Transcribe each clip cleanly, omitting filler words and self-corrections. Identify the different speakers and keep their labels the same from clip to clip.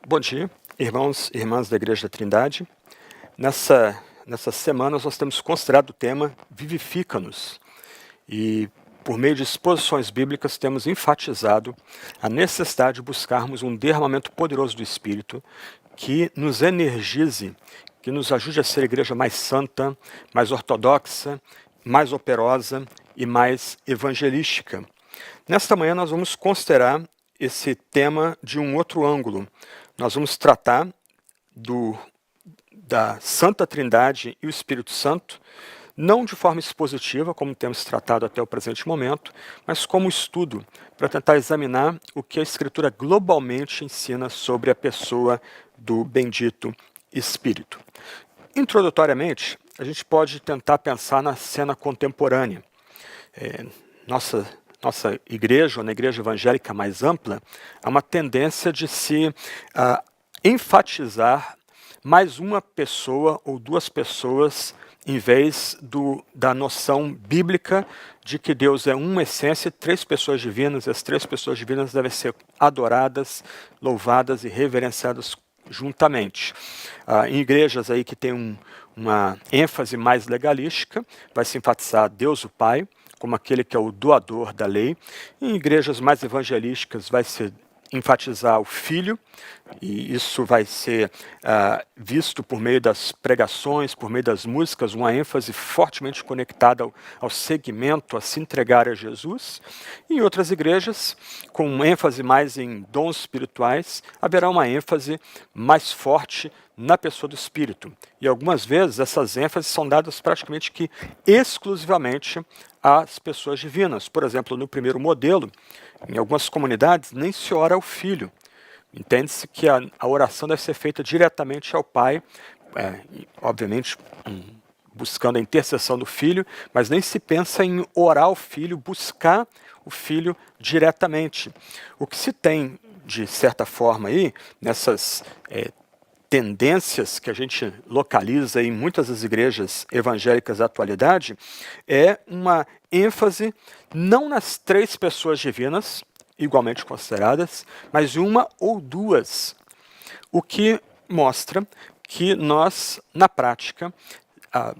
Speaker 1: Bom dia, irmãos e irmãs da Igreja da Trindade. Nessas semanas nós temos considerado o tema Vivifica-nos e, por meio de exposições bíblicas, temos enfatizado a necessidade de buscarmos um derramamento poderoso do Espírito que nos energize, que nos ajude a ser a igreja mais santa, mais ortodoxa, mais operosa e mais evangelística. Nesta manhã nós vamos considerar esse tema de um outro ângulo. Nós vamos tratar da Santa Trindade e o Espírito Santo, não de forma expositiva, como temos tratado até o presente momento, mas como estudo, para tentar examinar o que a Escritura globalmente ensina sobre a pessoa do bendito Espírito. Introdutoriamente, a gente pode tentar pensar na cena contemporânea. Nossa igreja, ou na igreja evangélica mais ampla, há uma tendência de se enfatizar mais uma pessoa ou duas pessoas em vez da noção bíblica de que Deus é uma essência, três pessoas divinas, e as três pessoas divinas devem ser adoradas, louvadas e reverenciadas juntamente. Em igrejas aí que tem uma ênfase mais legalística, vai se enfatizar Deus o Pai, como aquele que é o doador da lei. Em igrejas mais evangelísticas vai se enfatizar o Filho, e isso vai ser visto por meio das pregações, por meio das músicas, uma ênfase fortemente conectada ao segmento, a se entregar a Jesus. Em outras igrejas, com ênfase mais em dons espirituais, haverá uma ênfase mais forte na pessoa do Espírito. E algumas vezes essas ênfases são dadas praticamente que exclusivamente às pessoas divinas. Por exemplo, no primeiro modelo, em algumas comunidades, nem se ora ao Filho. Entende-se que a oração deve ser feita diretamente ao Pai, obviamente buscando a intercessão do Filho, mas nem se pensa em orar ao Filho, buscar o Filho diretamente. O que se tem, de certa forma, aí, nessas tendências que a gente localiza em muitas das igrejas evangélicas da atualidade, é uma ênfase não nas três pessoas divinas, igualmente consideradas, mas uma ou duas, o que mostra que nós, na prática,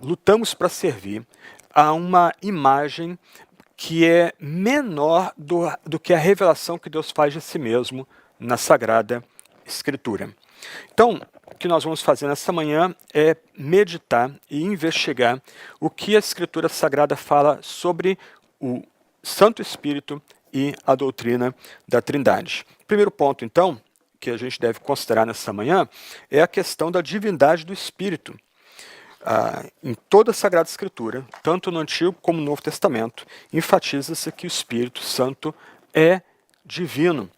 Speaker 1: lutamos para servir a uma imagem que é menor do que a revelação que Deus faz de si mesmo na Sagrada Escritura. Então, o que nós vamos fazer nessa manhã é meditar e investigar o que a Escritura Sagrada fala sobre o Santo Espírito e a doutrina da Trindade. Primeiro ponto, então, que a gente deve considerar nessa manhã é a questão da divindade do Espírito. Em toda a Sagrada Escritura, tanto no Antigo como no Novo Testamento, enfatiza-se que o Espírito Santo é divino.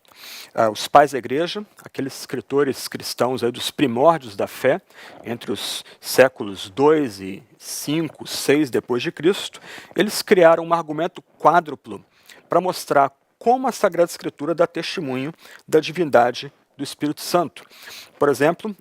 Speaker 1: Os pais da igreja, aqueles escritores cristãos aí dos primórdios da fé, entre os séculos 2 e 5, 6 depois de Cristo, eles criaram um argumento quádruplo para mostrar como a Sagrada Escritura dá testemunho da divindade do Espírito Santo. Por exemplo,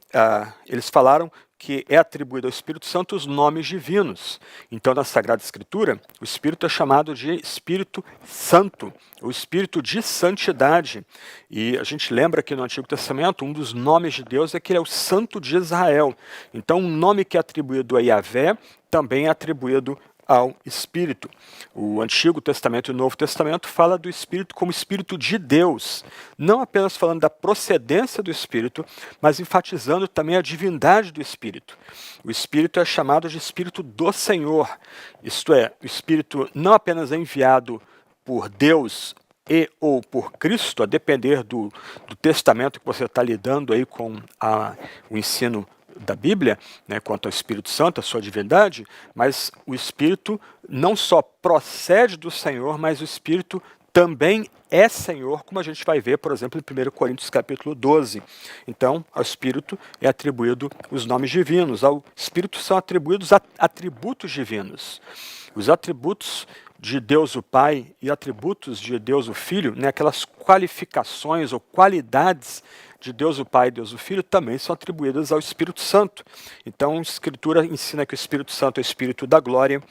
Speaker 1: eles falaram que é atribuído ao Espírito Santo os nomes divinos. Então, na Sagrada Escritura, o Espírito é chamado de Espírito Santo, o Espírito de Santidade. E a gente lembra que no Antigo Testamento, um dos nomes de Deus é que ele é o Santo de Israel. Então, um nome que é atribuído a Yahvé também é atribuído ao Espírito. O Antigo Testamento e o Novo Testamento fala do Espírito como Espírito de Deus, não apenas falando da procedência do Espírito, mas enfatizando também a divindade do Espírito. O Espírito é chamado de Espírito do Senhor, isto é, o Espírito não apenas é enviado por Deus e ou por Cristo, a depender do testamento que você está lidando aí com o ensino da Bíblia, quanto ao Espírito Santo, a sua divindade, mas o Espírito não só procede do Senhor, mas o Espírito também é Senhor, como a gente vai ver, por exemplo, em 1 Coríntios capítulo 12. Então, ao Espírito é atribuído os nomes divinos, ao Espírito são atribuídos atributos divinos. Os atributos de Deus o Pai e atributos de Deus o Filho, aquelas qualificações ou qualidades de Deus o Pai e Deus o Filho também são atribuídas ao Espírito Santo. Então, a Escritura ensina que o Espírito Santo é o Espírito da glória,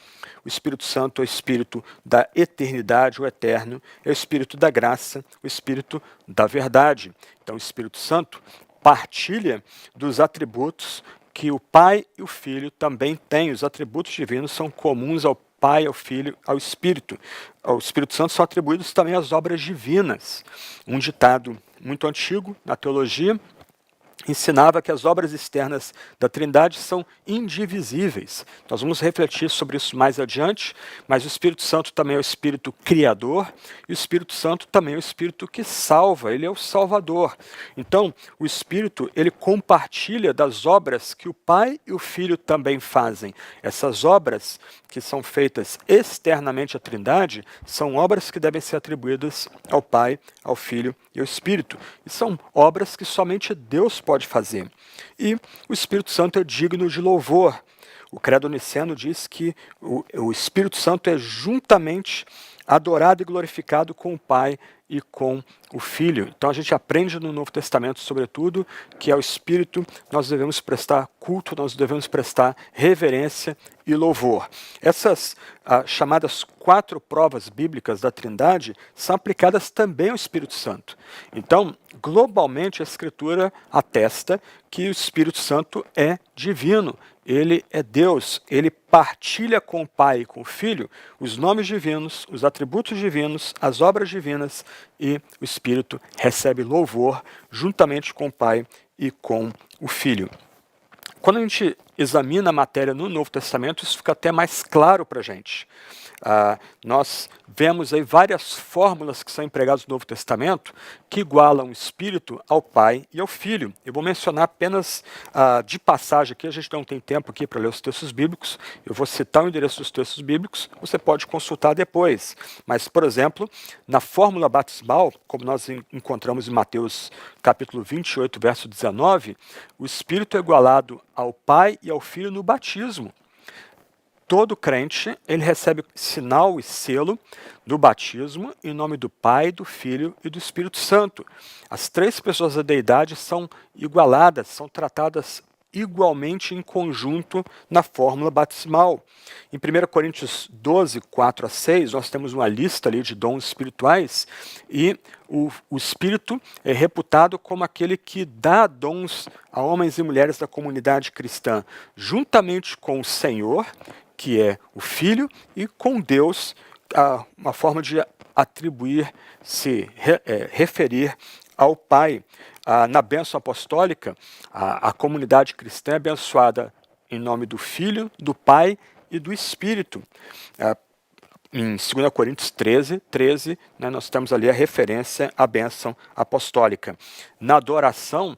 Speaker 1: o Espírito Santo é o Espírito da eternidade, o eterno, é o Espírito da graça, o Espírito da verdade. Então, o Espírito Santo partilha dos atributos que o Pai e o Filho também têm. Os atributos divinos são comuns ao Pai, ao Filho, ao Espírito. Ao Espírito Santo são atribuídos também as obras divinas. Um ditado muito antigo na teologia ensinava que as obras externas da Trindade são indivisíveis. Nós vamos refletir sobre isso mais adiante, mas o Espírito Santo também é o Espírito Criador e o Espírito Santo também é o Espírito que salva, ele é o Salvador. Então, o Espírito, ele compartilha das obras que o Pai e o Filho também fazem. Essas obras que são feitas externamente à Trindade são obras que devem ser atribuídas ao Pai, ao Filho e ao Espírito. E são obras que somente Deus pode fazer. E o Espírito Santo é digno de louvor. O Credo Niceno diz que o Espírito Santo é juntamente adorado e glorificado com o Pai e com o Filho. Então a gente aprende no Novo Testamento, sobretudo, que ao Espírito nós devemos prestar culto, nós devemos prestar reverência e louvor. Essas chamadas 4 provas bíblicas da Trindade são aplicadas também ao Espírito Santo. Então, globalmente, a Escritura atesta que o Espírito Santo é divino. Ele é Deus, ele partilha com o Pai e com o Filho os nomes divinos, os atributos divinos, as obras divinas, e o Espírito recebe louvor juntamente com o Pai e com o Filho. Quando a gente examina a matéria no Novo Testamento, isso fica até mais claro para a gente. Nós vemos aí várias fórmulas que são empregadas no Novo Testamento que igualam o Espírito ao Pai e ao Filho. Eu vou mencionar apenas de passagem aqui, a gente não tem tempo aqui para ler os textos bíblicos, eu vou citar o endereço dos textos bíblicos, você pode consultar depois. Mas, por exemplo, na fórmula batismal, como nós encontramos em Mateus capítulo 28, verso 19, o Espírito é igualado ao Pai e ao Filho no batismo. Todo crente, ele recebe sinal e selo do batismo em nome do Pai, do Filho e do Espírito Santo. As 3 pessoas da deidade são igualadas, são tratadas igualmente em conjunto na fórmula batismal. Em 1 Coríntios 12, 4 a 6, nós temos uma lista ali de dons espirituais e o Espírito é reputado como aquele que dá dons a homens e mulheres da comunidade cristã, juntamente com o Senhor, que é o Filho, e com Deus, uma forma de atribuir, referir ao Pai. Na bênção apostólica, a comunidade cristã é abençoada em nome do Filho, do Pai e do Espírito. Em 2 Coríntios 13, nós temos ali a referência à bênção apostólica. Na adoração,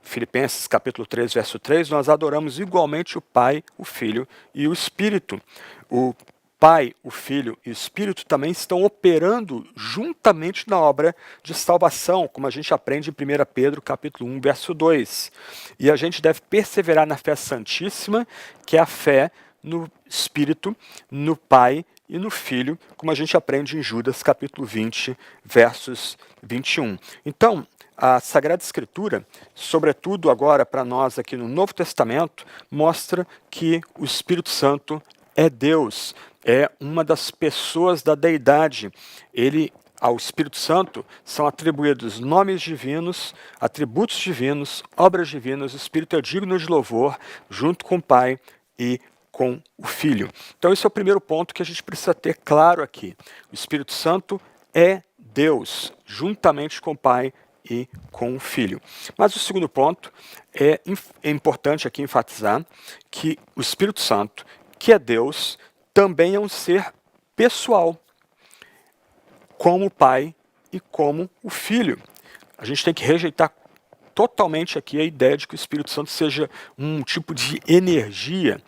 Speaker 1: Filipenses capítulo 3, verso 3, nós adoramos igualmente o Pai, o Filho e o Espírito. O Pai, o Filho e o Espírito também estão operando juntamente na obra de salvação, como a gente aprende em 1 Pedro capítulo 1, verso 2. E a gente deve perseverar na fé santíssima, que é a fé no Espírito, no Pai e no Filho, como a gente aprende em Judas capítulo 20, versos 21. Então, a Sagrada Escritura, sobretudo agora para nós aqui no Novo Testamento, mostra que o Espírito Santo é Deus, é uma das pessoas da deidade. Ao Espírito Santo são atribuídos nomes divinos, atributos divinos, obras divinas. O Espírito é digno de louvor, junto com o Pai e com o Filho. Então esse é o primeiro ponto que a gente precisa ter claro aqui. O Espírito Santo é Deus, juntamente com o Pai e com o Filho. Mas o segundo ponto é importante aqui enfatizar que o Espírito Santo, que é Deus, também é um ser pessoal, como o Pai e como o Filho. A gente tem que rejeitar totalmente aqui a ideia de que o Espírito Santo seja um tipo de energia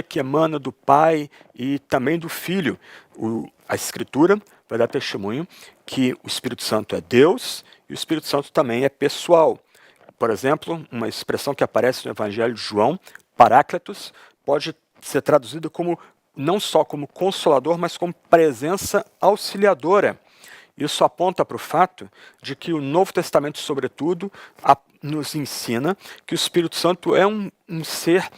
Speaker 1: que emana do Pai e também do Filho. A Escritura vai dar testemunho que o Espírito Santo é Deus e o Espírito Santo também é pessoal. Por exemplo, uma expressão que aparece no Evangelho de João, Paráclitos, pode ser traduzida como não só como consolador, mas como presença auxiliadora. Isso aponta para o fato de que o Novo Testamento, sobretudo, nos ensina que o Espírito Santo é um ser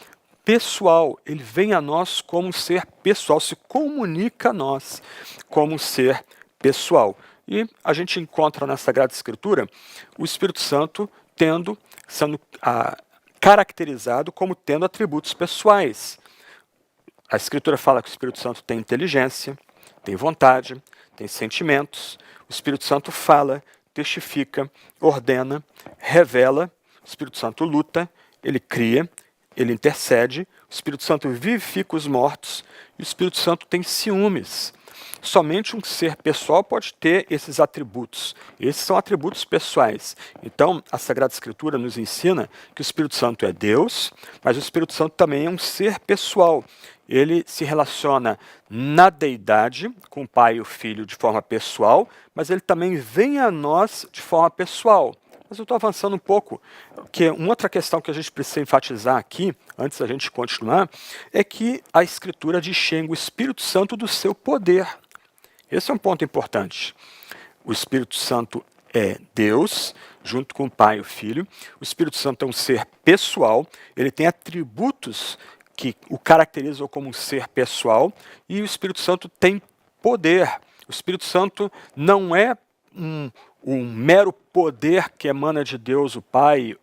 Speaker 1: pessoal. Ele vem a nós como um ser pessoal, se comunica a nós como um ser pessoal. E a gente encontra na Sagrada Escritura o Espírito Santo sendo caracterizado como tendo atributos pessoais. A Escritura fala que o Espírito Santo tem inteligência, tem vontade, tem sentimentos. O Espírito Santo fala, testifica, ordena, revela. O Espírito Santo luta, ele cria, ele intercede. O Espírito Santo vivifica os mortos. E o Espírito Santo tem ciúmes. Somente um ser pessoal pode ter esses atributos. Esses são atributos pessoais. Então, a Sagrada Escritura nos ensina que o Espírito Santo é Deus, mas o Espírito Santo também é um ser pessoal. Ele se relaciona na deidade, com o Pai e o Filho de forma pessoal, mas ele também vem a nós de forma pessoal. Mas eu estou avançando um pouco, porque uma outra questão que a gente precisa enfatizar aqui, antes da gente continuar, é que a Escritura distingue o Espírito Santo do seu poder. Esse é um ponto importante. O Espírito Santo é Deus, junto com o Pai e o Filho. O Espírito Santo é um ser pessoal, ele tem atributos que o caracterizam como um ser pessoal, e o Espírito Santo tem poder. O Espírito Santo não é um mero poder que emana de Deus o Pai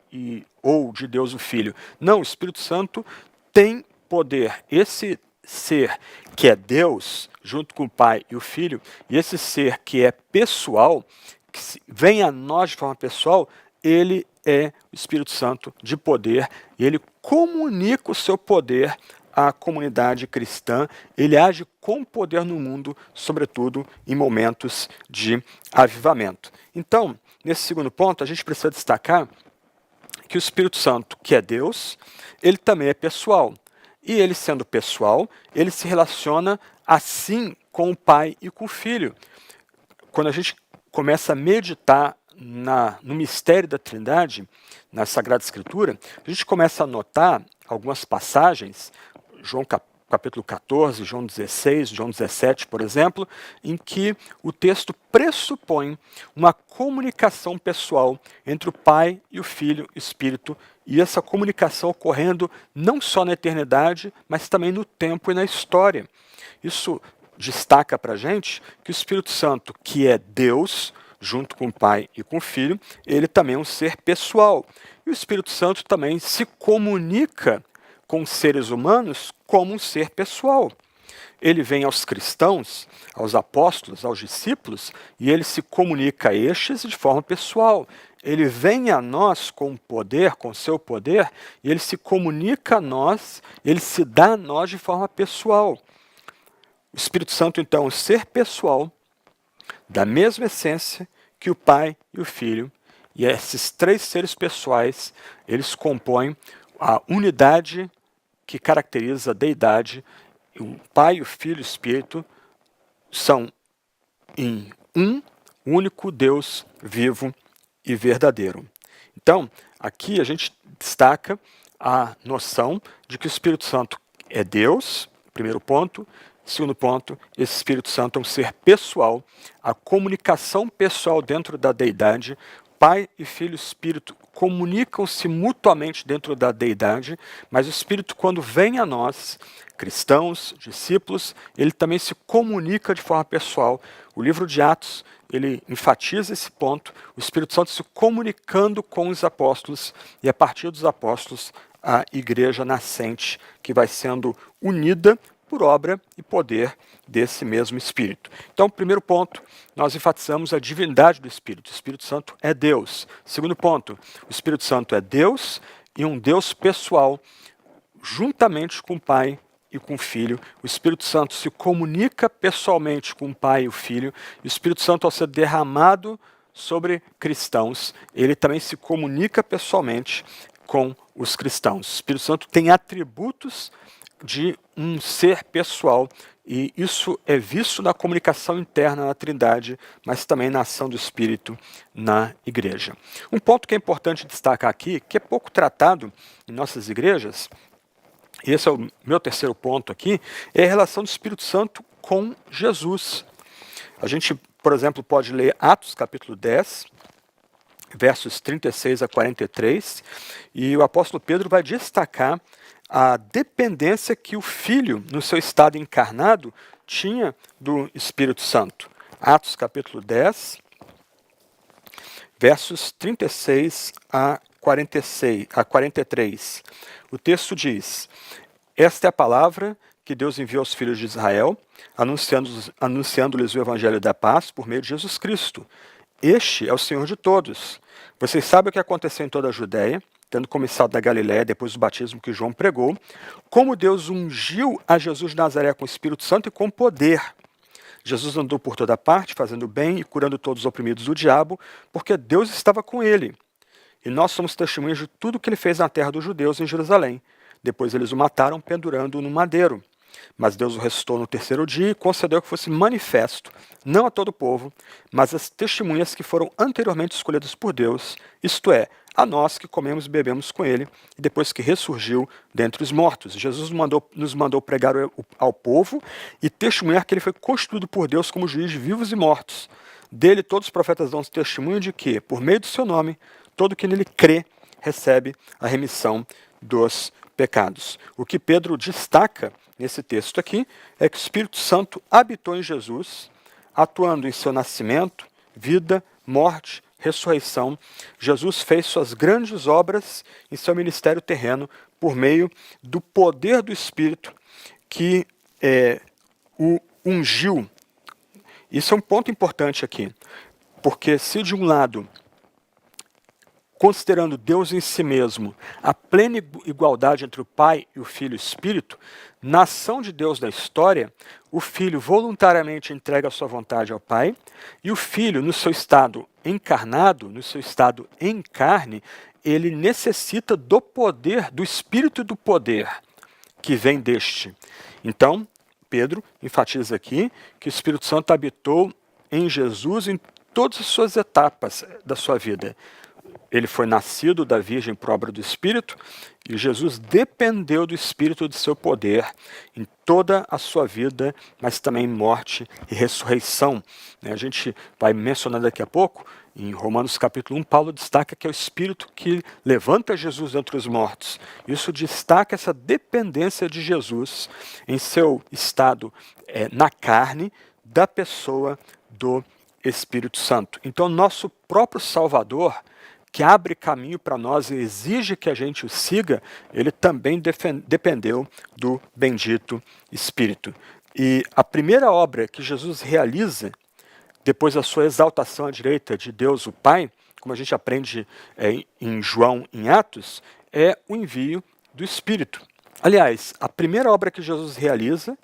Speaker 1: ou de Deus o Filho. Não, o Espírito Santo tem poder. Esse ser que é Deus, junto com o Pai e o Filho, e esse ser que é pessoal, que vem a nós de forma pessoal, ele é o Espírito Santo de poder, e ele comunica o seu poder à comunidade cristã, ele age com poder no mundo, sobretudo em momentos de avivamento. Então, nesse segundo ponto, a gente precisa destacar que o Espírito Santo, que é Deus, ele também é pessoal. E ele sendo pessoal, ele se relaciona assim com o Pai e com o Filho. Quando a gente começa a meditar no mistério da Trindade, na Sagrada Escritura, a gente começa a notar algumas passagens, João capítulo 14, João 16, João 17, por exemplo, em que o texto pressupõe uma comunicação pessoal entre o Pai e o Filho e o Espírito, e essa comunicação ocorrendo não só na eternidade, mas também no tempo e na história. Isso destaca para a gente que o Espírito Santo, que é Deus, junto com o Pai e com o Filho, ele também é um ser pessoal. E o Espírito Santo também se comunica com os seres humanos como um ser pessoal. Ele vem aos cristãos, aos apóstolos, aos discípulos, e ele se comunica a estes de forma pessoal. Ele vem a nós com poder, com seu poder, e ele se comunica a nós, ele se dá a nós de forma pessoal. O Espírito Santo, então, é um ser pessoal, da mesma essência que o Pai e o Filho, e esses três seres pessoais, eles compõem a unidade que caracteriza a deidade. O Pai, o Filho e o Espírito são em um único Deus vivo e verdadeiro. Então, aqui a gente destaca a noção de que o Espírito Santo é Deus, primeiro ponto. Segundo ponto, esse Espírito Santo é um ser pessoal, a comunicação pessoal dentro da deidade. Pai e Filho e Espírito comunicam-se mutuamente dentro da deidade, mas o Espírito, quando vem a nós, cristãos, discípulos, ele também se comunica de forma pessoal. O livro de Atos, ele enfatiza esse ponto, o Espírito Santo se comunicando com os apóstolos, e a partir dos apóstolos, a igreja nascente, que vai sendo unida por obra e poder desse mesmo Espírito. Então, primeiro ponto, nós enfatizamos a divindade do Espírito. O Espírito Santo é Deus. Segundo ponto, o Espírito Santo é Deus e um Deus pessoal, juntamente com o Pai e com o Filho. O Espírito Santo se comunica pessoalmente com o Pai e o Filho. E o Espírito Santo, ao ser derramado sobre cristãos, ele também se comunica pessoalmente com os cristãos. O Espírito Santo tem atributos de um ser pessoal, e isso é visto na comunicação interna na Trindade, mas também na ação do Espírito na igreja. Um ponto que é importante destacar aqui, que é pouco tratado em nossas igrejas, e esse é o meu terceiro ponto aqui, é a relação do Espírito Santo com Jesus. A gente, por exemplo, pode ler Atos capítulo 10, versos 36 a 43, e o apóstolo Pedro vai destacar a dependência que o Filho, no seu estado encarnado, tinha do Espírito Santo. Atos capítulo 10, versos 36 a 43. O texto diz: esta é a palavra que Deus enviou aos filhos de Israel, anunciando-lhes o evangelho da paz por meio de Jesus Cristo. Este é o Senhor de todos. Vocês sabem o que aconteceu em toda a Judéia, tendo começado da Galiléia depois do batismo que João pregou, como Deus ungiu a Jesus de Nazaré com o Espírito Santo e com poder. Jesus andou por toda parte, fazendo bem e curando todos os oprimidos do diabo, porque Deus estava com ele. E nós somos testemunhas de tudo que ele fez na terra dos judeus em Jerusalém. Depois eles o mataram, pendurando-o no madeiro. Mas Deus o ressuscitou no terceiro dia e concedeu que fosse manifesto, não a todo o povo, mas às testemunhas que foram anteriormente escolhidas por Deus, isto é, a nós que comemos e bebemos com ele, e depois que ressurgiu dentre os mortos. Jesus nos mandou pregar ao povo e testemunhar que ele foi constituído por Deus como juiz de vivos e mortos. Dele todos os profetas dão testemunho de que, por meio do seu nome, todo que nele crê recebe a remissão dos pecados. O que Pedro destaca nesse texto aqui é que o Espírito Santo habitou em Jesus, atuando em seu nascimento, vida, morte, ressurreição. Jesus fez suas grandes obras em seu ministério terreno por meio do poder do Espírito que o ungiu. Isso é um ponto importante aqui, porque se de um lado, considerando Deus em si mesmo, a plena igualdade entre o Pai e o Filho e o Espírito, na ação de Deus na história, o Filho voluntariamente entrega a sua vontade ao Pai, e o Filho, no seu estado encarnado, no seu estado em carne, ele necessita do poder, do Espírito e do poder que vem deste. Então, Pedro enfatiza aqui que o Espírito Santo habitou em Jesus em todas as suas etapas da sua vida. Ele foi nascido da Virgem por obra do Espírito e Jesus dependeu do Espírito e do seu poder em toda a sua vida, mas também em morte e ressurreição. A gente vai mencionar daqui a pouco, em Romanos capítulo 1, Paulo destaca que é o Espírito que levanta Jesus dentre os mortos. Isso destaca essa dependência de Jesus em seu estado na carne da pessoa do Espírito Santo. Então, nosso próprio Salvador, que abre caminho para nós e exige que a gente o siga, ele também dependeu do bendito Espírito. E a primeira obra que Jesus realiza, depois da sua exaltação à direita de Deus o Pai, como a gente aprende em João, em Atos, é o envio do Espírito. Aliás, a primeira obra que Jesus realiza,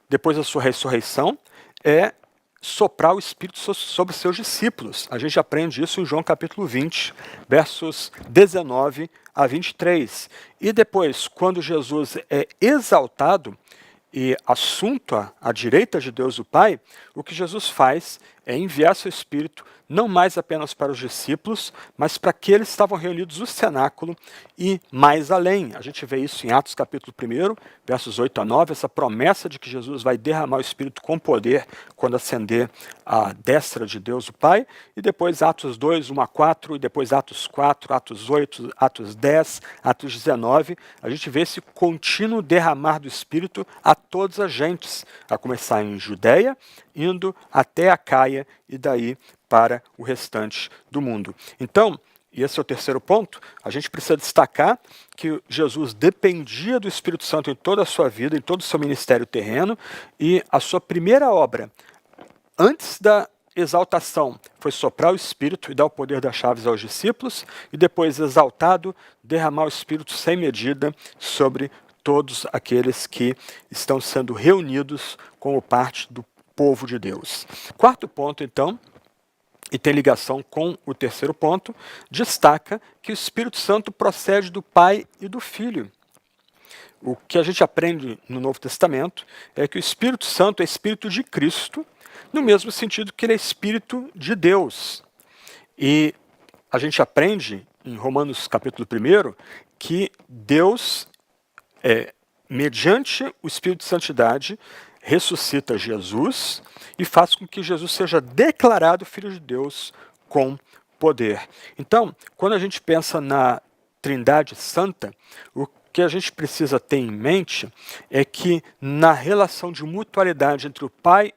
Speaker 1: depois da sua ressurreição, é soprar o Espírito sobre seus discípulos. A gente aprende isso em João capítulo 20, versos 19 a 23. E depois, quando Jesus é exaltado e assunto à direita de Deus o Pai, o que Jesus faz é enviar seu Espírito não mais apenas para os discípulos, mas para aqueles que estavam reunidos no cenáculo e mais além. A gente vê isso em Atos capítulo 1, versos 8 a 9, essa promessa de que Jesus vai derramar o Espírito com poder quando ascender à destra de Deus o Pai, e depois Atos 2, 1 a 4, e depois Atos 4, Atos 8, Atos 10, Atos 19, a gente vê esse contínuo derramar do Espírito a todas as gentes, a começar em Judéia, indo até a Caia e daí para o restante do mundo. Então, e esse é o terceiro ponto, a gente precisa destacar que Jesus dependia do Espírito Santo em toda a sua vida, em todo o seu ministério terreno, e a sua primeira obra, antes da exaltação, foi soprar o Espírito e dar o poder das chaves aos discípulos, e depois, exaltado, derramar o Espírito sem medida sobre todos aqueles que estão sendo reunidos como parte do povo de Deus. Quarto ponto, então, e tem ligação com o terceiro ponto, destaca que o Espírito Santo procede do Pai e do Filho. O que a gente aprende no Novo Testamento é que o Espírito Santo é Espírito de Cristo, no mesmo sentido que ele é Espírito de Deus. E a gente aprende em Romanos capítulo 1 que Deus, mediante o Espírito de Santidade, ressuscita Jesus e faz com que Jesus seja declarado Filho de Deus com poder. Então, quando a gente pensa na Trindade Santa, que a gente precisa ter em mente é que na relação de mutualidade entre o Pai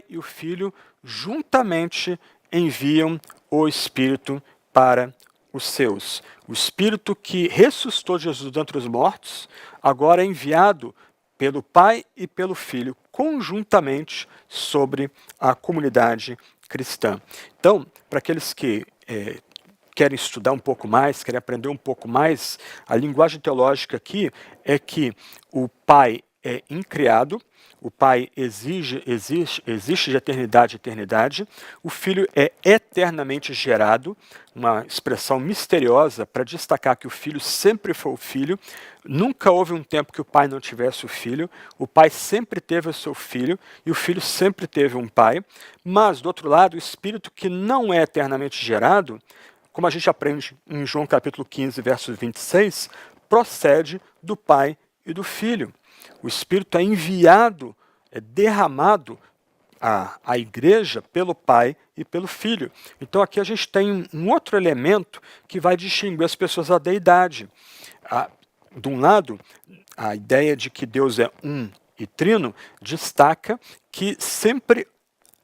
Speaker 1: e o Filho juntamente enviam o Espírito para os seus. O Espírito que ressuscitou Jesus dentre os mortos, agora é enviado pelo Pai e pelo Filho, conjuntamente sobre a comunidade cristã. Então, para aqueles que querem estudar um pouco mais, querem aprender um pouco mais, a linguagem teológica aqui é que o Pai é incriado, o Pai existe de eternidade a eternidade, o Filho é eternamente gerado, uma expressão misteriosa para destacar que o Filho sempre foi o Filho, nunca houve um tempo que o Pai não tivesse o Filho, o Pai sempre teve o seu Filho e o Filho sempre teve um Pai, mas, do outro lado, o Espírito que não é eternamente gerado, como a gente aprende em João capítulo 15, verso 26, procede do Pai e do Filho. O Espírito é enviado, é derramado à igreja pelo Pai e pelo Filho. Então aqui a gente tem um outro elemento que vai distinguir as pessoas da deidade. De um lado, a ideia de que Deus é um e trino destaca que sempre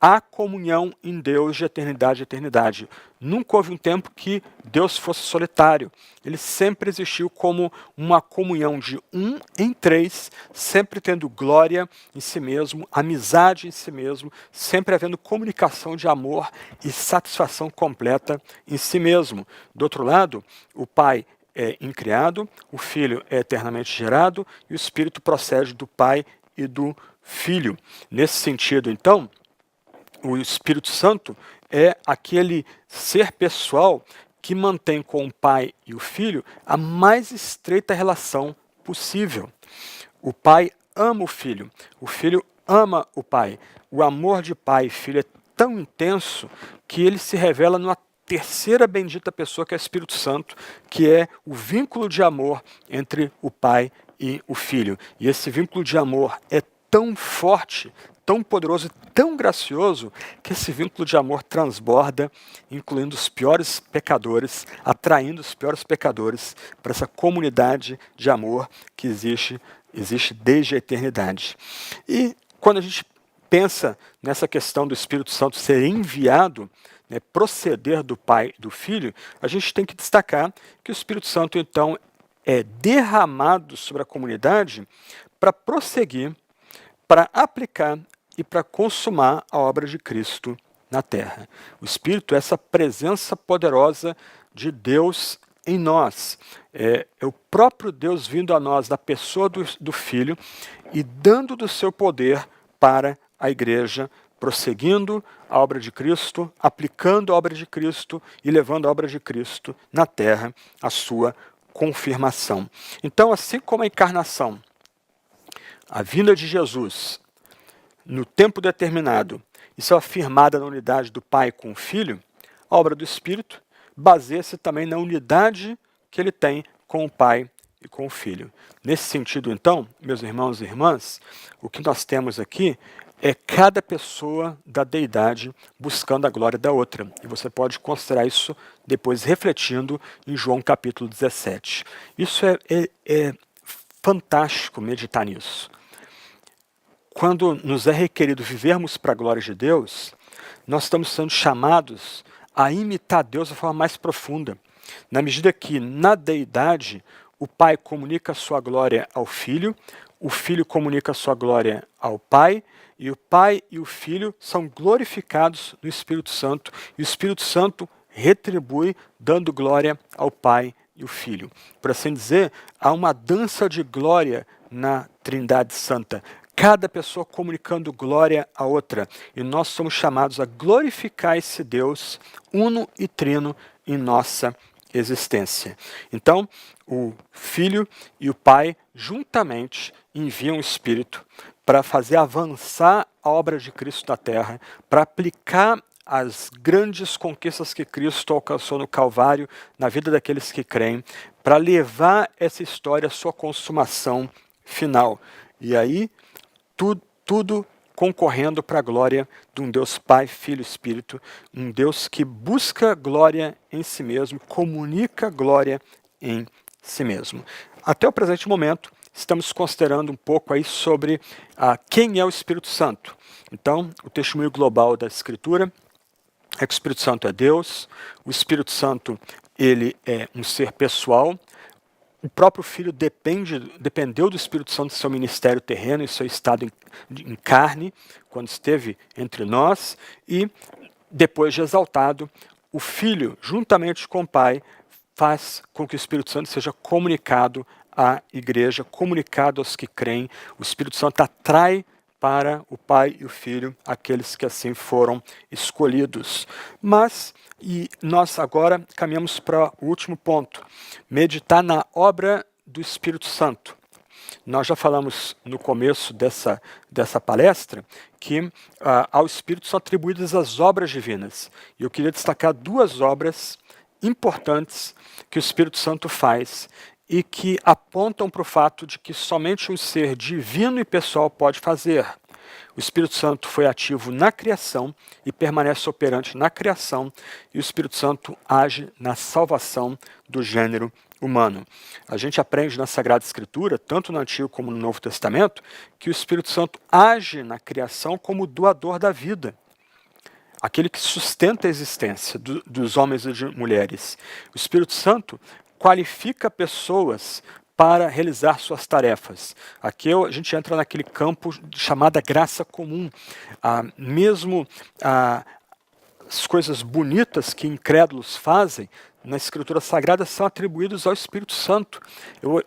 Speaker 1: há comunhão em Deus de eternidade a eternidade. Nunca houve um tempo que Deus fosse solitário. Ele sempre existiu como uma comunhão de um em três, sempre tendo glória em si mesmo, amizade em si mesmo, sempre havendo comunicação de amor e satisfação completa em si mesmo. Do outro lado, o Pai é incriado, o Filho é eternamente gerado e o Espírito procede do Pai e do Filho. Nesse sentido, então, o Espírito Santo é aquele ser pessoal que mantém com o Pai e o Filho a mais estreita relação possível. O Pai ama o Filho ama o Pai. O amor de Pai e Filho é tão intenso que ele se revela numa terceira bendita pessoa, que é o Espírito Santo, que é o vínculo de amor entre o Pai e o Filho. E esse vínculo de amor é tão forte, tão poderoso e tão gracioso que esse vínculo de amor transborda, incluindo os piores pecadores, atraindo os piores pecadores para essa comunidade de amor que existe desde a eternidade. E quando a gente pensa nessa questão do Espírito Santo ser enviado, proceder do Pai e do Filho, a gente tem que destacar que o Espírito Santo, então, é derramado sobre a comunidade para prosseguir, para aplicar e para consumar a obra de Cristo na terra. O Espírito é essa presença poderosa de Deus em nós. É o próprio Deus vindo a nós na pessoa do Filho e dando do seu poder para a igreja, prosseguindo a obra de Cristo, aplicando a obra de Cristo e levando a obra de Cristo na terra, a sua confirmação. Então, assim como a encarnação, a vinda de Jesus, no tempo determinado, isso é afirmada na unidade do Pai com o Filho, a obra do Espírito baseia-se também na unidade que ele tem com o Pai e com o Filho. Nesse sentido, então, meus irmãos e irmãs, o que nós temos aqui é cada pessoa da deidade buscando a glória da outra. E você pode considerar isso depois refletindo em João capítulo 17. Isso é fantástico meditar nisso. Quando nos é requerido vivermos para a glória de Deus, nós estamos sendo chamados a imitar Deus de forma mais profunda. Na medida que, na deidade, o Pai comunica a sua glória ao Filho, o Filho comunica a sua glória ao Pai, e o Pai e o Filho são glorificados no Espírito Santo, e o Espírito Santo retribui, dando glória ao Pai e o Filho. Por assim dizer, há uma dança de glória na Trindade Santa, cada pessoa comunicando glória à outra. E nós somos chamados a glorificar esse Deus uno e trino em nossa existência. Então, o Filho e o Pai juntamente enviam o Espírito para fazer avançar a obra de Cristo na terra, para aplicar as grandes conquistas que Cristo alcançou no Calvário na vida daqueles que creem, para levar essa história à sua consumação final. E aí, tudo concorrendo para a glória de um Deus Pai, Filho e Espírito, um Deus que busca glória em si mesmo, comunica glória em si mesmo. Até o presente momento, estamos considerando um pouco aí sobre quem é o Espírito Santo. Então, o testemunho global da Escritura é que o Espírito Santo é Deus, o Espírito Santo ele é um ser pessoal, o próprio Filho dependeu do Espírito Santo em seu ministério terreno, em seu estado em carne, quando esteve entre nós, e depois de exaltado, o Filho, juntamente com o Pai, faz com que o Espírito Santo seja comunicado à igreja, comunicado aos que creem. O Espírito Santo atrai para o Pai e o Filho aqueles que assim foram escolhidos. E nós agora caminhamos para o último ponto, meditar na obra do Espírito Santo. Nós já falamos no começo dessa palestra que ao Espírito são atribuídas as obras divinas. E eu queria destacar duas obras importantes que o Espírito Santo faz e que apontam para o fato de que somente um ser divino e pessoal pode fazer. O Espírito Santo foi ativo na criação e permanece operante na criação, e o Espírito Santo age na salvação do gênero humano. A gente aprende na Sagrada Escritura, tanto no Antigo como no Novo Testamento, que o Espírito Santo age na criação como doador da vida, aquele que sustenta a existência dos homens e de mulheres. O Espírito Santo qualifica pessoas para realizar suas tarefas. Aqui a gente entra naquele campo chamado graça comum. Mesmo as coisas bonitas que incrédulos fazem na Escritura Sagrada são atribuídos ao Espírito Santo.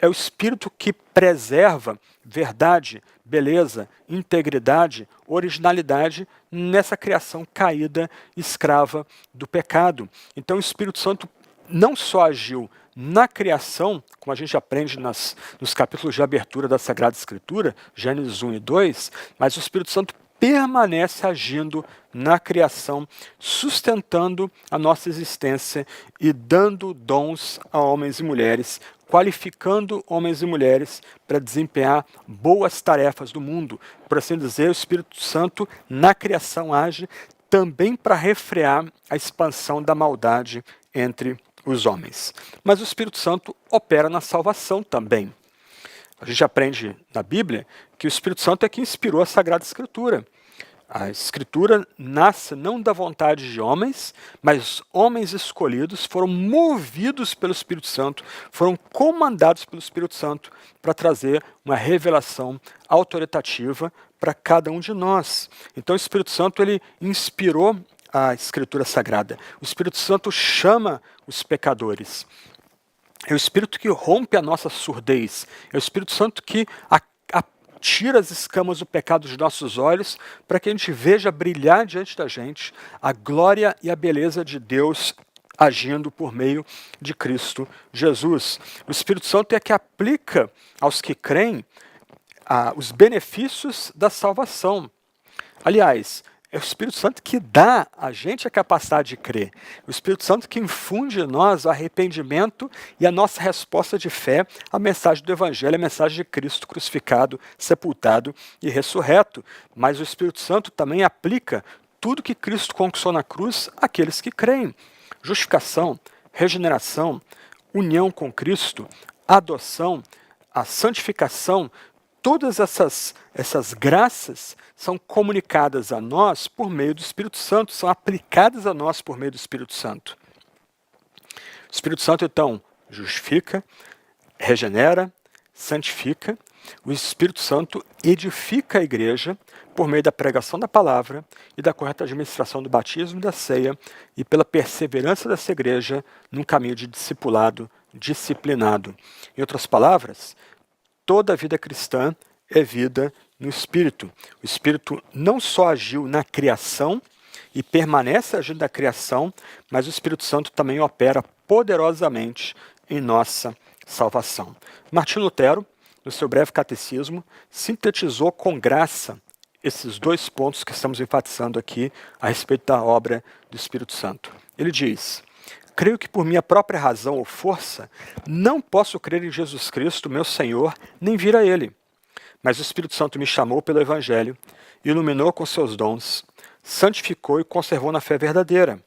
Speaker 1: É o Espírito que preserva verdade, beleza, integridade, originalidade nessa criação caída, escrava do pecado. Então o Espírito Santo não só agiu na criação, como a gente aprende nos capítulos de abertura da Sagrada Escritura, Gênesis 1 e 2, mas o Espírito Santo permanece agindo na criação, sustentando a nossa existência e dando dons a homens e mulheres, qualificando homens e mulheres para desempenhar boas tarefas do mundo. Por assim dizer, o Espírito Santo na criação age também para refrear a expansão da maldade entre os homens. Mas o Espírito Santo opera na salvação também. A gente aprende na Bíblia que o Espírito Santo é que inspirou a Sagrada Escritura. A Escritura nasce não da vontade de homens, mas homens escolhidos foram movidos pelo Espírito Santo, foram comandados pelo Espírito Santo para trazer uma revelação autoritativa para cada um de nós. Então o Espírito Santo ele inspirou a Escritura Sagrada. O Espírito Santo chama os pecadores. É o Espírito que rompe a nossa surdez. É o Espírito Santo que tira as escamas do pecado dos nossos olhos para que a gente veja brilhar diante da gente a glória e a beleza de Deus agindo por meio de Cristo Jesus. O Espírito Santo é que aplica aos que creem os benefícios da salvação. Aliás, é o Espírito Santo que dá a gente a capacidade de crer. O Espírito Santo que infunde em nós o arrependimento e a nossa resposta de fé à mensagem do Evangelho, a mensagem de Cristo crucificado, sepultado e ressurreto. Mas o Espírito Santo também aplica tudo que Cristo conquistou na cruz àqueles que creem. Justificação, regeneração, união com Cristo, adoção, a santificação, todas essas graças são comunicadas a nós por meio do Espírito Santo, são aplicadas a nós por meio do Espírito Santo. O Espírito Santo, então, justifica, regenera, santifica. O Espírito Santo edifica a igreja por meio da pregação da palavra e da correta administração do batismo e da ceia e pela perseverança dessa igreja num caminho de discipulado disciplinado. Em outras palavras, toda a vida cristã é vida no Espírito. O Espírito não só agiu na criação e permanece agindo na criação, mas o Espírito Santo também opera poderosamente em nossa salvação. Martinho Lutero, no seu breve catecismo, sintetizou com graça esses dois pontos que estamos enfatizando aqui a respeito da obra do Espírito Santo. Ele diz: creio que por minha própria razão ou força não posso crer em Jesus Cristo, meu Senhor, nem vir a Ele. Mas o Espírito Santo me chamou pelo Evangelho, iluminou com seus dons, santificou e conservou na fé verdadeira.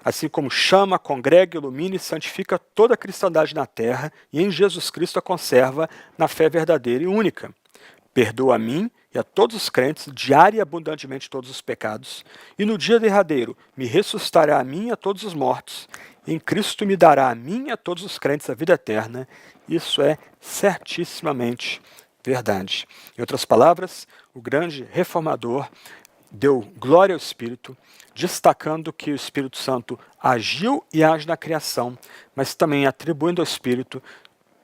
Speaker 1: assim como chama, congrega, ilumina e santifica toda a cristandade na terra e em Jesus Cristo a conserva na fé verdadeira e única. Perdoa a mim e a todos os crentes, diária e abundantemente todos os pecados, e no dia derradeiro me ressuscitará a mim e a todos os mortos. Em Cristo me dará a mim e a todos os crentes a vida eterna. Isso é certissimamente verdade. Em outras palavras, o grande reformador deu glória ao Espírito, destacando que o Espírito Santo agiu e age na criação, mas também atribuindo ao Espírito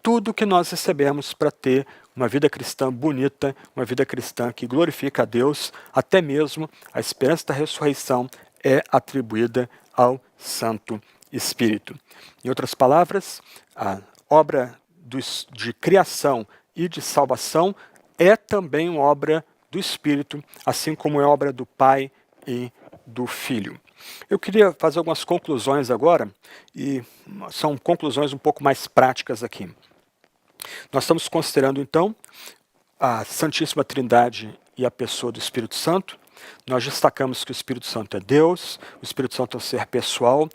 Speaker 1: tudo que nós recebemos para ter uma vida cristã bonita, uma vida cristã que glorifica a Deus, até mesmo a esperança da ressurreição é atribuída ao Santo Espírito. Em outras palavras, a obra de criação e de salvação é também uma obra do Espírito, assim como é obra do Pai e do Filho. Eu queria fazer algumas conclusões agora, e são conclusões um pouco mais práticas aqui. Nós estamos considerando, então, a Santíssima Trindade e a pessoa do Espírito Santo. Nós destacamos que o Espírito Santo é Deus, o Espírito Santo é um ser pessoal,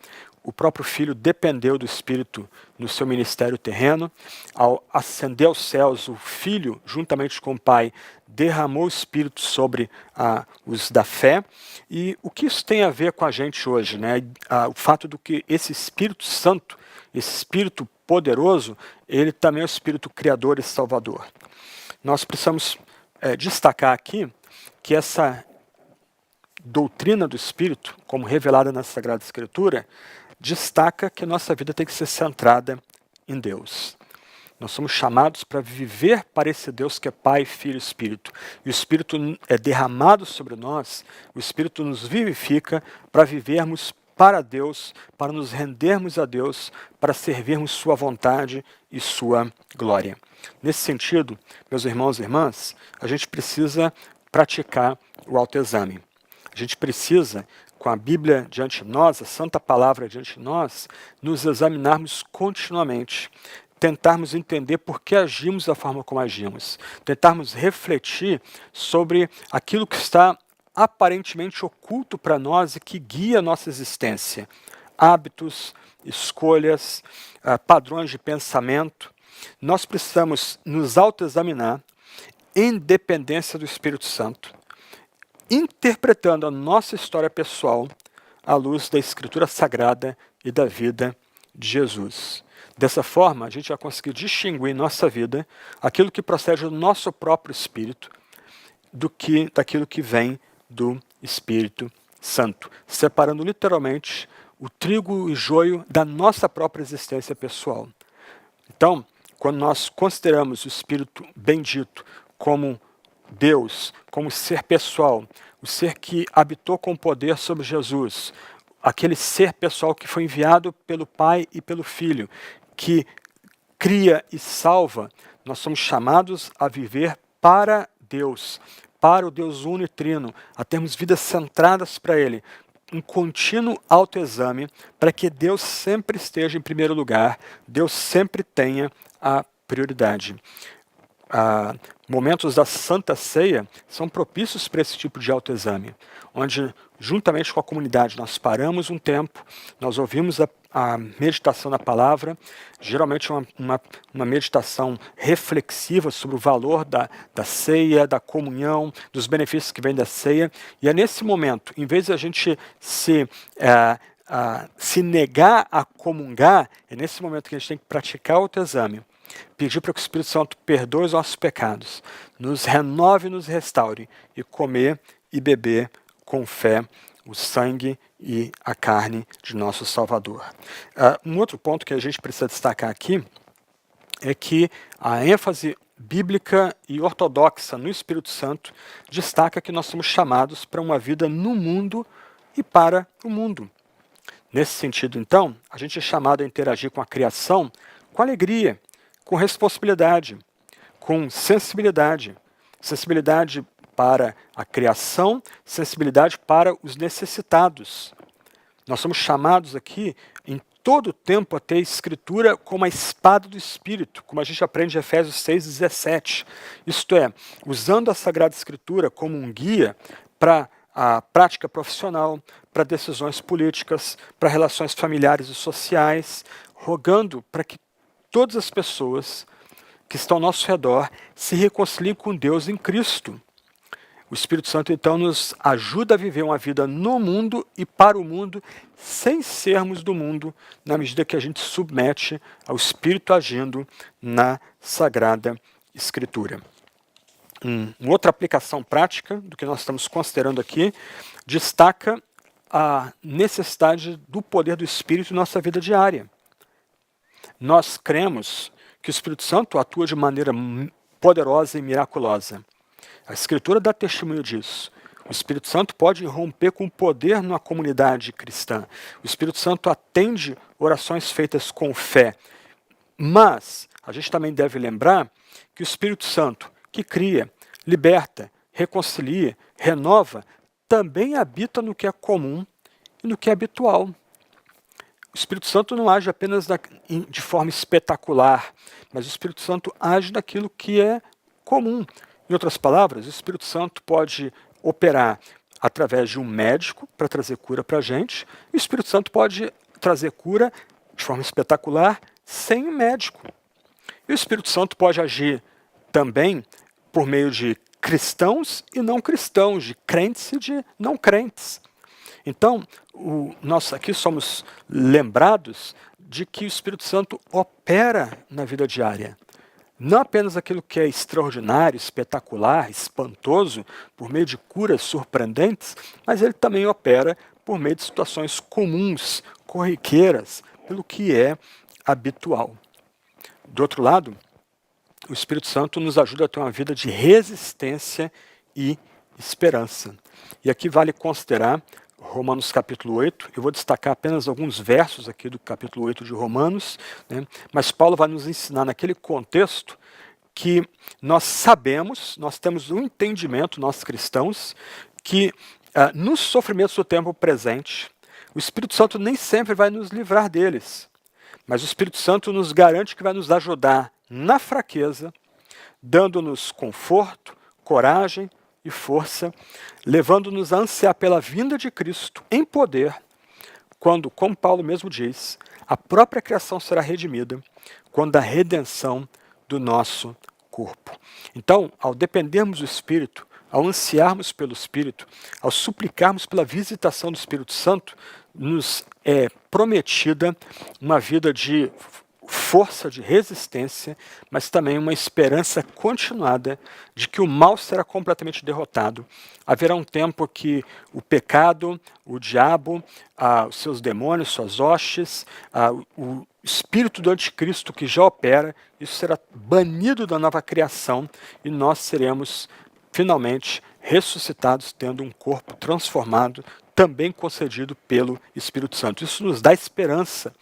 Speaker 1: o próprio Filho dependeu do Espírito no seu ministério terreno. Ao ascender aos céus, o Filho, juntamente com o Pai, derramou o Espírito sobre os da fé. E o que isso tem a ver com a gente hoje? Né? O fato de que esse Espírito Santo, esse Espírito poderoso, ele também é o Espírito Criador e Salvador. Nós precisamos destacar aqui que essa doutrina do Espírito, como revelada na Sagrada Escritura, destaca que a nossa vida tem que ser centrada em Deus. Nós somos chamados para viver para esse Deus que é Pai, Filho e Espírito. E o Espírito é derramado sobre nós, o Espírito nos vivifica para vivermos para Deus, para nos rendermos a Deus, para servirmos Sua vontade e Sua glória. Nesse sentido, meus irmãos e irmãs, a gente precisa praticar o autoexame. A gente precisa, com a Bíblia diante de nós, a Santa Palavra diante de nós, nos examinarmos continuamente, tentarmos entender por que agimos da forma como agimos, tentarmos refletir sobre aquilo que está aparentemente oculto para nós e que guia a nossa existência. Hábitos, escolhas, padrões de pensamento. Nós precisamos nos autoexaminar em dependência do Espírito Santo, interpretando a nossa história pessoal à luz da Escritura Sagrada e da vida de Jesus. Dessa forma, a gente vai conseguir distinguir em nossa vida aquilo que procede do nosso próprio espírito daquilo que vem do Espírito Santo, separando literalmente o trigo e joio da nossa própria existência pessoal. Então, quando nós consideramos o Espírito bendito como Deus, como ser pessoal, o ser que habitou com poder sobre Jesus, aquele ser pessoal que foi enviado pelo Pai e pelo Filho, que cria e salva, nós somos chamados a viver para Deus, para o Deus uno e trino, a termos vidas centradas para Ele, um contínuo autoexame para que Deus sempre esteja em primeiro lugar, Deus sempre tenha a prioridade. Momentos da Santa Ceia são propícios para esse tipo de autoexame, onde, juntamente com a comunidade, nós paramos um tempo, nós ouvimos a meditação da palavra, geralmente uma meditação reflexiva sobre o valor da ceia, da comunhão, dos benefícios que vêm da ceia, e é nesse momento, em vez de a gente se negar a comungar, é nesse momento que a gente tem que praticar o autoexame, pedir para que o Espírito Santo perdoe os nossos pecados, nos renove e nos restaure, e comer e beber com fé o sangue e a carne de nosso Salvador. Um outro ponto que a gente precisa destacar aqui é que a ênfase bíblica e ortodoxa no Espírito Santo destaca que nós somos chamados para uma vida no mundo e para o mundo. Nesse sentido, então, a gente é chamado a interagir com a criação com alegria, com responsabilidade, com sensibilidade. Sensibilidade para a criação, sensibilidade para os necessitados. Nós somos chamados aqui, em todo o tempo, a ter a Escritura como a espada do Espírito, como a gente aprende em Efésios 6:17. Isto é, usando a Sagrada Escritura como um guia para a prática profissional, para decisões políticas, para relações familiares e sociais, rogando para que todas as pessoas que estão ao nosso redor se reconciliem com Deus em Cristo. O Espírito Santo, então, nos ajuda a viver uma vida no mundo e para o mundo, sem sermos do mundo, na medida que a gente submete ao Espírito agindo na Sagrada Escritura. Uma outra aplicação prática do que nós estamos considerando aqui destaca a necessidade do poder do Espírito em nossa vida diária. Nós cremos que o Espírito Santo atua de maneira poderosa e miraculosa. A Escritura dá testemunho disso. O Espírito Santo pode romper com poder numa comunidade cristã. O Espírito Santo atende orações feitas com fé. Mas a gente também deve lembrar que o Espírito Santo, que cria, liberta, reconcilia, renova, também habita no que é comum e no que é habitual. O Espírito Santo não age apenas de forma espetacular, mas o Espírito Santo age naquilo que é comum. Em outras palavras, o Espírito Santo pode operar através de um médico para trazer cura para a gente, e o Espírito Santo pode trazer cura de forma espetacular sem um médico. E o Espírito Santo pode agir também por meio de cristãos e não cristãos, de crentes e de não crentes. Então, nós aqui somos lembrados de que o Espírito Santo opera na vida diária. Não apenas aquilo que é extraordinário, espetacular, espantoso, por meio de curas surpreendentes, mas ele também opera por meio de situações comuns, corriqueiras, pelo que é habitual. Do outro lado, o Espírito Santo nos ajuda a ter uma vida de resistência e esperança. E aqui vale considerar Romanos capítulo 8, eu vou destacar apenas alguns versos aqui do capítulo 8 de Romanos, né? Mas Paulo vai nos ensinar naquele contexto que nós sabemos, nós temos um entendimento, nós cristãos, que nos sofrimentos do tempo presente, o Espírito Santo nem sempre vai nos livrar deles, mas o Espírito Santo nos garante que vai nos ajudar na fraqueza, dando-nos conforto, coragem e força, levando-nos a ansiar pela vinda de Cristo em poder, quando, como Paulo mesmo diz, a própria criação será redimida, quando a redenção do nosso corpo. Então, ao dependermos do Espírito, ao ansiarmos pelo Espírito, ao suplicarmos pela visitação do Espírito Santo, nos é prometida uma vida de força, de resistência, mas também uma esperança continuada de que o mal será completamente derrotado. Haverá um tempo que o pecado, o diabo, os seus demônios, suas hostes, o espírito do anticristo que já opera, isso será banido da nova criação e nós seremos finalmente ressuscitados, tendo um corpo transformado, também concedido pelo Espírito Santo. Isso nos dá esperança.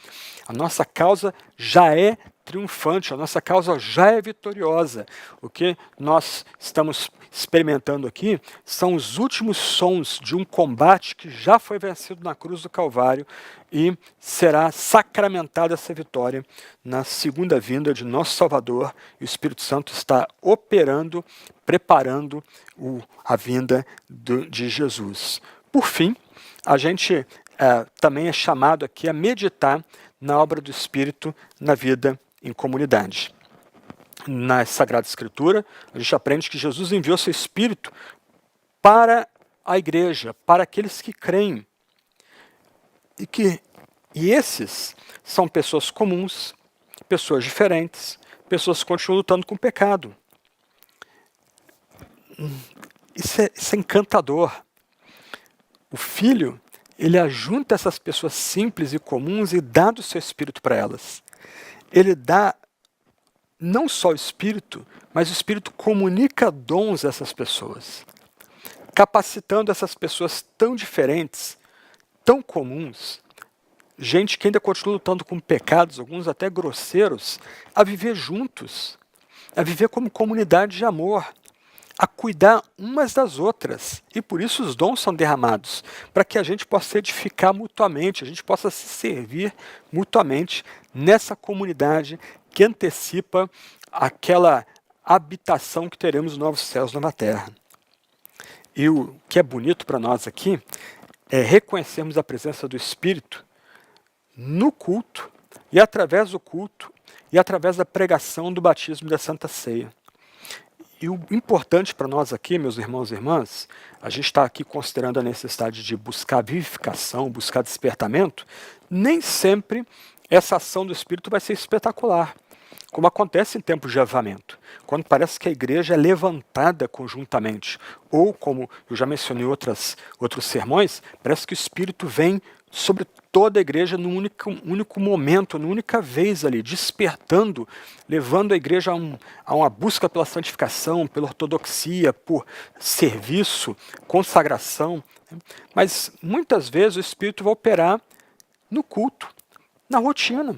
Speaker 1: A nossa causa já é triunfante, a nossa causa já é vitoriosa. O que nós estamos experimentando aqui são os últimos sons de um combate que já foi vencido na cruz do Calvário e será sacramentada essa vitória na segunda vinda de nosso Salvador. E o Espírito Santo está operando, preparando a vinda de Jesus. Por fim, a gente também é chamado aqui a meditar na obra do Espírito na vida em comunidade. Na Sagrada Escritura, a gente aprende que Jesus enviou seu Espírito para a igreja, para aqueles que creem. E esses são pessoas comuns, pessoas diferentes, pessoas que continuam lutando com o pecado. Isso é encantador. O Filho, ele ajunta essas pessoas simples e comuns e dá do seu Espírito para elas. Ele dá não só o Espírito, mas o Espírito comunica dons a essas pessoas, capacitando essas pessoas tão diferentes, tão comuns, gente que ainda continua lutando com pecados, alguns até grosseiros, a viver juntos, a viver como comunidade de amor, a cuidar umas das outras. E por isso os dons são derramados, para que a gente possa edificar mutuamente, a gente possa se servir mutuamente nessa comunidade que antecipa aquela habitação que teremos nos novos céus, nova terra. E o que é bonito para nós aqui é reconhecermos a presença do Espírito no culto, e através do culto, e através da pregação do batismo e da Santa Ceia. E o importante para nós aqui, meus irmãos e irmãs, a gente está aqui considerando a necessidade de buscar vivificação, buscar despertamento, nem sempre essa ação do Espírito vai ser espetacular, como acontece em tempos de avivamento, quando parece que a igreja é levantada conjuntamente, ou como eu já mencionei em outros sermões, parece que o Espírito vem sobre toda a igreja num único momento, numa única vez ali, despertando, levando a igreja a uma busca pela santificação, pela ortodoxia, por serviço, consagração. Mas muitas vezes o Espírito vai operar no culto, na rotina,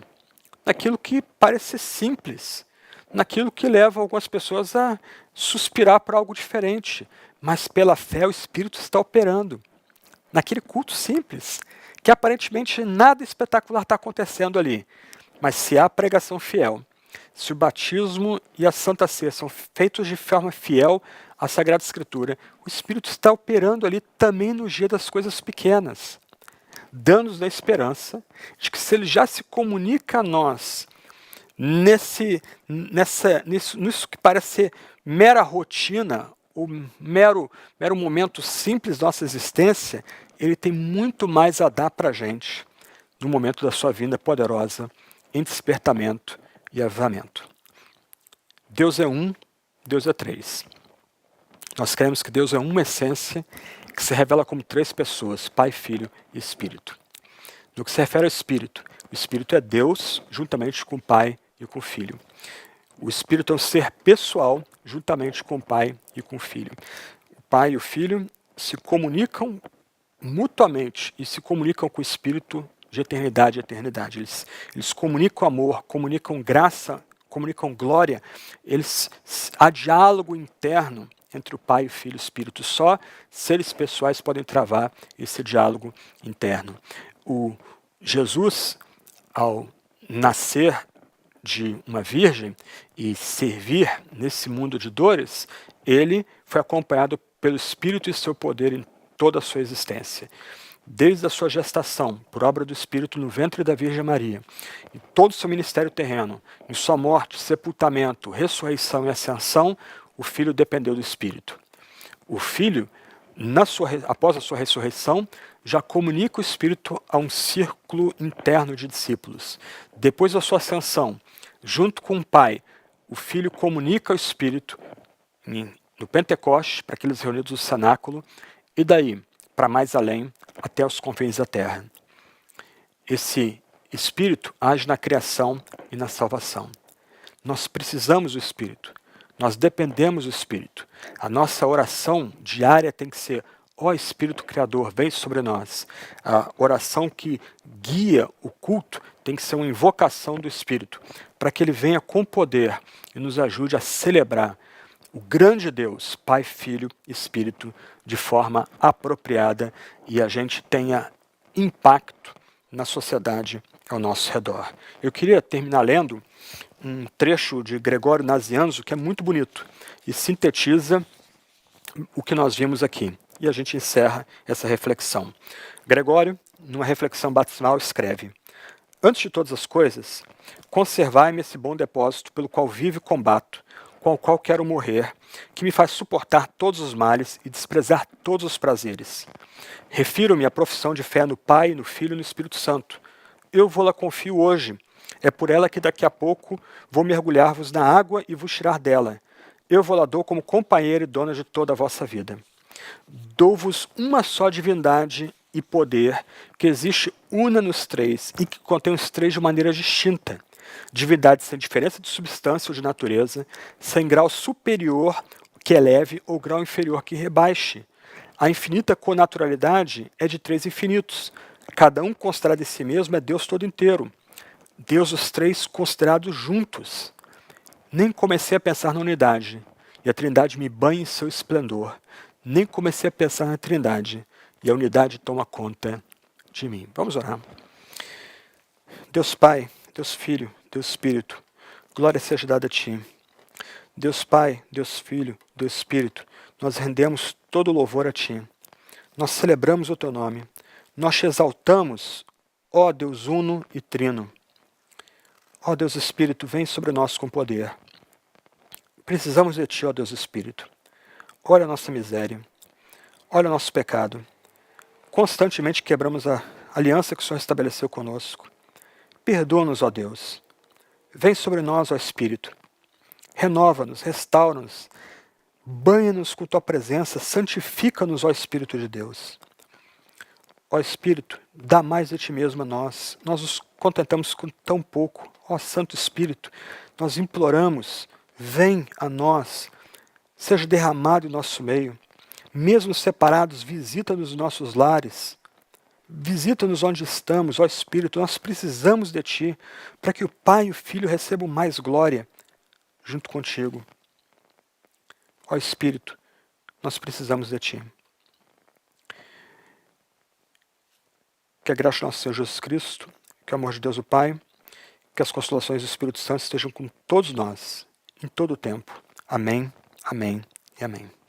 Speaker 1: naquilo que parece simples, naquilo que leva algumas pessoas a suspirar para algo diferente, mas pela fé o Espírito está operando naquele culto simples, que aparentemente nada espetacular está acontecendo ali, mas se há pregação fiel, se o batismo e a Santa Ceia são feitos de forma fiel à Sagrada Escritura, o Espírito está operando ali também no dia das coisas pequenas, dando-nos a esperança de que se ele já se comunica a nós nisso que parece ser mera rotina, o mero momento simples da nossa existência, ele tem muito mais a dar para a gente no momento da sua vinda poderosa em despertamento e avivamento. Deus é um, Deus é três. Nós cremos que Deus é uma essência que se revela como três pessoas, Pai, Filho e Espírito. No que se refere ao Espírito, o Espírito é Deus juntamente com o Pai e com o Filho. O Espírito é um ser pessoal juntamente com o Pai e com o Filho. O Pai e o Filho se comunicam mutuamente e se comunicam com o Espírito de eternidade a eternidade. Eles comunicam amor, comunicam graça, comunicam glória. Há diálogo interno entre o Pai, o Filho e o Espírito. Só seres pessoais podem travar esse diálogo interno. O Jesus, ao nascer de uma virgem e servir nesse mundo de dores, ele foi acompanhado pelo Espírito e seu poder em toda a sua existência. Desde a sua gestação, por obra do Espírito no ventre da Virgem Maria, em todo o seu ministério terreno, em sua morte, sepultamento, ressurreição e ascensão, o Filho dependeu do Espírito. O Filho, após a sua ressurreição, já comunica o Espírito a um círculo interno de discípulos. Depois da sua ascensão, junto com o Pai, o Filho comunica o Espírito no Pentecostes, para aqueles reunidos no cenáculo, e daí, para mais além, até os confins da terra. Esse Espírito age na criação e na salvação. Nós precisamos do Espírito. Nós dependemos do Espírito. A nossa oração diária tem que ser: ó Espírito Criador, vem sobre nós. A oração que guia o culto tem que ser uma invocação do Espírito, para que ele venha com poder e nos ajude a celebrar o grande Deus, Pai, Filho e Espírito, de forma apropriada e a gente tenha impacto na sociedade ao nosso redor. Eu queria terminar lendo um trecho de Gregório Nazianzo, que é muito bonito e sintetiza o que nós vimos aqui. E a gente encerra essa reflexão. Gregório, numa reflexão batismal, escreve: antes de todas as coisas, conservai-me esse bom depósito pelo qual vivo e combato, com o qual quero morrer, que me faz suportar todos os males e desprezar todos os prazeres. Refiro-me à profissão de fé no Pai, no Filho e no Espírito Santo. Eu vou-la confio hoje. É por ela que daqui a pouco vou mergulhar-vos na água e vos tirar dela. Eu vou-la dou como companheira e dona de toda a vossa vida. Dou-vos uma só divindade e poder, que existe una nos três e que contém os três de maneira distinta. Divindade sem diferença de substância ou de natureza, sem grau superior que eleve ou grau inferior que rebaixe. A infinita connaturalidade é de três infinitos. Cada um considerado em si mesmo é Deus todo inteiro. Deus os três considerados juntos. Nem comecei a pensar na unidade, e a Trindade me banha em seu esplendor. Nem comecei a pensar na Trindade, e a unidade toma conta de mim. Vamos orar. Deus Pai, Deus Filho, Deus Espírito, glória seja dada a Ti. Deus Pai, Deus Filho, Deus Espírito, nós rendemos todo o louvor a Ti. Nós celebramos o Teu nome. Nós te exaltamos, ó Deus uno e trino. Ó Deus Espírito, vem sobre nós com poder. Precisamos de Ti, ó Deus Espírito. Olha a nossa miséria. Olha o nosso pecado. Constantemente quebramos a aliança que o Senhor estabeleceu conosco. Perdoa-nos, ó Deus. Vem sobre nós, ó Espírito. Renova-nos, restaura-nos. Banha-nos com Tua presença. Santifica-nos, ó Espírito de Deus. Ó Espírito, dá mais de Ti mesmo a nós. Nós nos contentamos com tão pouco. Ó Santo Espírito, nós imploramos, vem a nós, seja derramado em nosso meio. Mesmo separados, visita-nos nos nossos lares. Visita-nos onde estamos, ó Espírito, nós precisamos de Ti, para que o Pai e o Filho recebam mais glória junto contigo. Ó Espírito, nós precisamos de Ti. Que a graça do nosso Senhor Jesus Cristo, que o amor de Deus o Pai, que as consolações do Espírito Santo estejam com todos nós, em todo o tempo. Amém, amém e amém.